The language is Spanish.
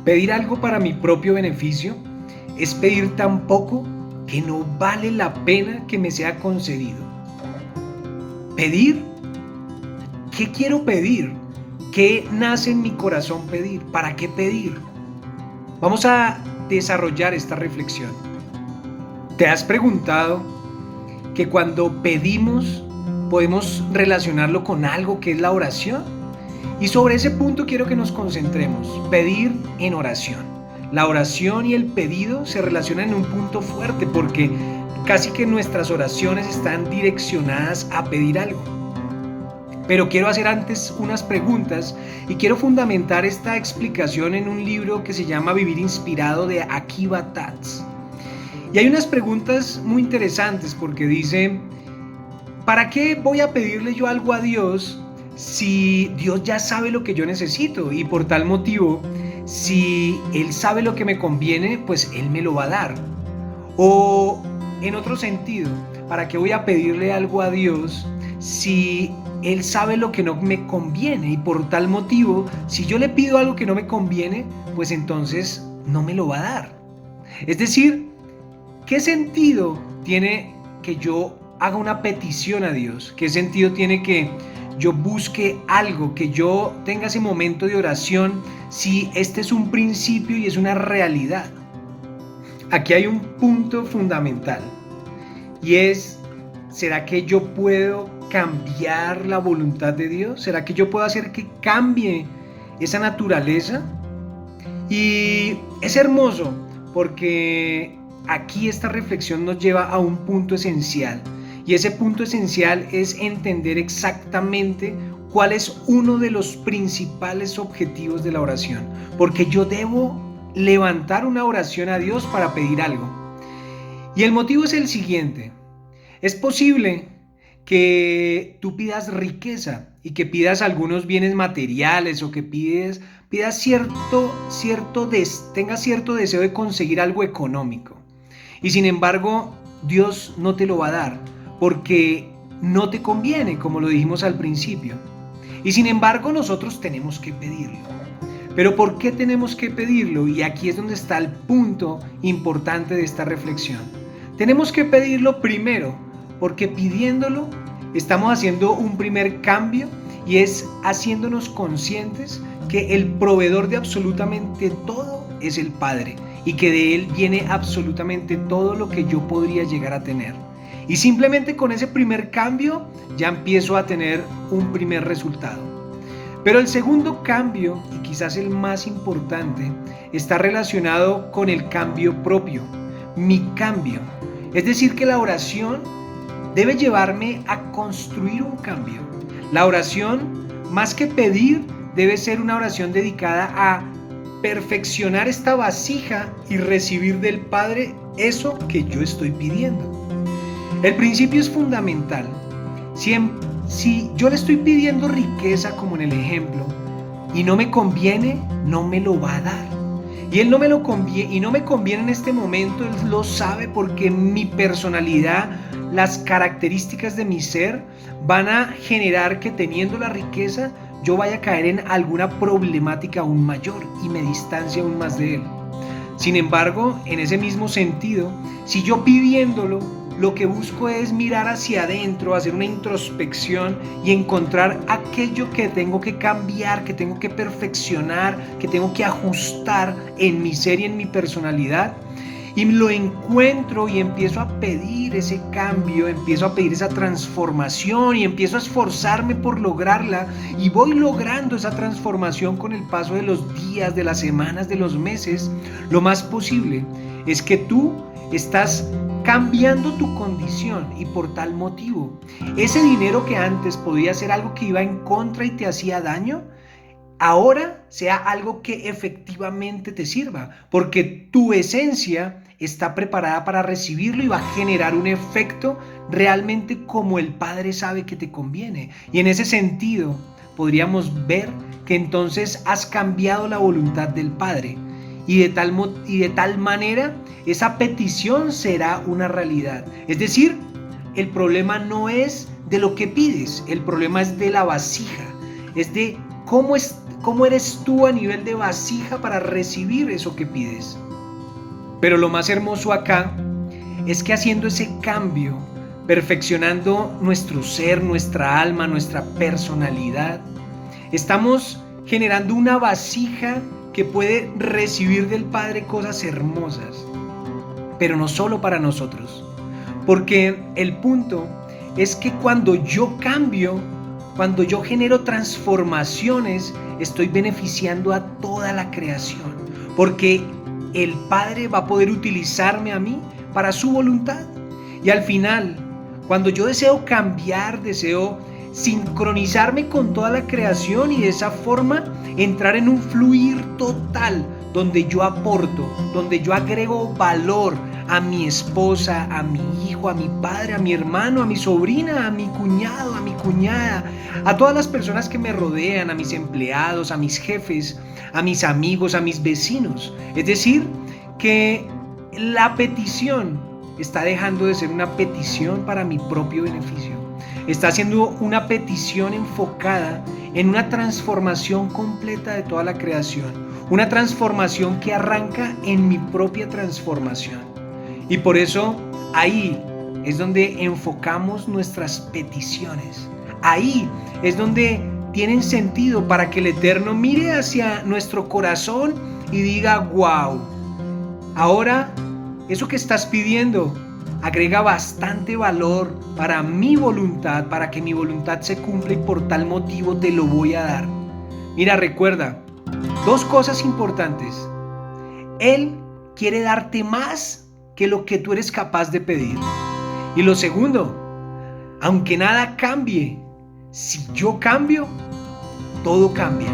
Pedir algo para mi propio beneficio es pedir tan poco que no vale la pena que me sea concedido. Pedir, ¿qué quiero pedir? ¿Qué nace en mi corazón pedir? ¿Para qué pedir? Vamos a desarrollar esta reflexión. ¿Te has preguntado que cuando pedimos podemos relacionarlo con algo que es la oración? Y sobre ese punto quiero que nos concentremos. Pedir en oración. La oración y el pedido se relacionan en un punto fuerte porque casi que nuestras oraciones están direccionadas a pedir algo. Pero quiero hacer antes unas preguntas y quiero fundamentar esta explicación en un libro que se llama Vivir Inspirado de Akiva Tatz. Y hay unas preguntas muy interesantes porque dice, ¿para qué voy a pedirle yo algo a Dios si Dios ya sabe lo que yo necesito? Y por tal motivo, si Él sabe lo que me conviene, pues Él me lo va a dar. O en otro sentido, ¿para qué voy a pedirle algo a Dios si Él sabe lo que no me conviene? Y por tal motivo, si yo le pido algo que no me conviene, pues entonces no me lo va a dar. Es decir, ¿qué sentido tiene que yo haga una petición a Dios? ¿Qué sentido tiene que yo busque algo, que yo tenga ese momento de oración si este es un principio y es una realidad? Aquí hay un punto fundamental y es, ¿será que yo puedo cambiar la voluntad de Dios? ¿Será que yo puedo hacer que cambie esa naturaleza? Y es hermoso porque aquí esta reflexión nos lleva a un punto esencial. Y ese punto esencial es entender exactamente cuál es uno de los principales objetivos de la oración. Porque yo debo levantar una oración a Dios para pedir algo. Y el motivo es el siguiente. Es posible que tú pidas riqueza y que pidas algunos bienes materiales o que tengas cierto deseo de conseguir algo económico. Y sin embargo, Dios no te lo va a dar porque no te conviene, como lo dijimos al principio. Y sin embargo, nosotros tenemos que pedirlo. Pero ¿por qué tenemos que pedirlo? Y aquí es donde está el punto importante de esta reflexión. Tenemos que pedirlo primero, porque pidiéndolo estamos haciendo un primer cambio y es haciéndonos conscientes que el proveedor de absolutamente todo es el Padre y que de Él viene absolutamente todo lo que yo podría llegar a tener. Y simplemente con ese primer cambio ya empiezo a tener un primer resultado. Pero el segundo cambio, y quizás el más importante, está relacionado con el cambio propio, mi cambio. Es decir, que la oración debe llevarme a construir un cambio. La oración, más que pedir, debe ser una oración dedicada a perfeccionar esta vasija y recibir del Padre eso que yo estoy pidiendo. El principio es fundamental. Si yo le estoy pidiendo riqueza, como en el ejemplo, y no me conviene, no me lo va a dar. Y Él no me conviene en este momento, Él lo sabe porque mi personalidad, las características de mi ser van a generar que teniendo la riqueza yo vaya a caer en alguna problemática aún mayor y me distancie aún más de Él. Sin embargo, en ese mismo sentido, si yo pidiéndolo, lo que busco es mirar hacia adentro, hacer una introspección y encontrar aquello que tengo que cambiar, que tengo que perfeccionar, que tengo que ajustar en mi ser y en mi personalidad. Y lo encuentro y empiezo a pedir ese cambio, empiezo a pedir esa transformación y empiezo a esforzarme por lograrla y voy logrando esa transformación con el paso de los días, de las semanas, de los meses. Lo más posible es que tú estás cambiando tu condición y por tal motivo, ese dinero que antes podía ser algo que iba en contra y te hacía daño, ahora sea algo que efectivamente te sirva, porque tu esencia está preparada para recibirlo y va a generar un efecto realmente como el Padre sabe que te conviene. Y en ese sentido, podríamos ver que entonces has cambiado la voluntad del Padre. Y de tal manera, esa petición será una realidad. Es decir, el problema no es de lo que pides, el problema es de la vasija, es de cómo eres tú a nivel de vasija para recibir eso que pides. Pero lo más hermoso acá es que haciendo ese cambio, perfeccionando nuestro ser, nuestra alma, nuestra personalidad, estamos generando una vasija que puede recibir del Padre cosas hermosas, pero no solo para nosotros, porque el punto es que cuando yo cambio, cuando yo genero transformaciones, estoy beneficiando a toda la creación, porque el Padre va a poder utilizarme a mí para su voluntad. Y al final, cuando yo deseo cambiar, deseo sincronizarme con toda la creación y de esa forma entrar en un fluir total donde yo aporto, donde yo agrego valor a mi esposa, a mi hijo, a mi padre, a mi hermano, a mi sobrina, a mi cuñado, a mi cuñada, a todas las personas que me rodean, a mis empleados, a mis jefes, a mis amigos, a mis vecinos. Es decir, que la petición está dejando de ser una petición para mi propio beneficio. Está siendo una petición enfocada en una transformación completa de toda la creación. Una transformación que arranca en mi propia transformación. Y por eso ahí es donde enfocamos nuestras peticiones. Ahí es donde tienen sentido para que el Eterno mire hacia nuestro corazón y diga: wow, ahora eso que estás pidiendo agrega bastante valor para mi voluntad, para que mi voluntad se cumpla, y por tal motivo te lo voy a dar. Mira, recuerda, dos cosas importantes. Él quiere darte más que lo que tú eres capaz de pedir. Y lo segundo, aunque nada cambie, si yo cambio, todo cambia.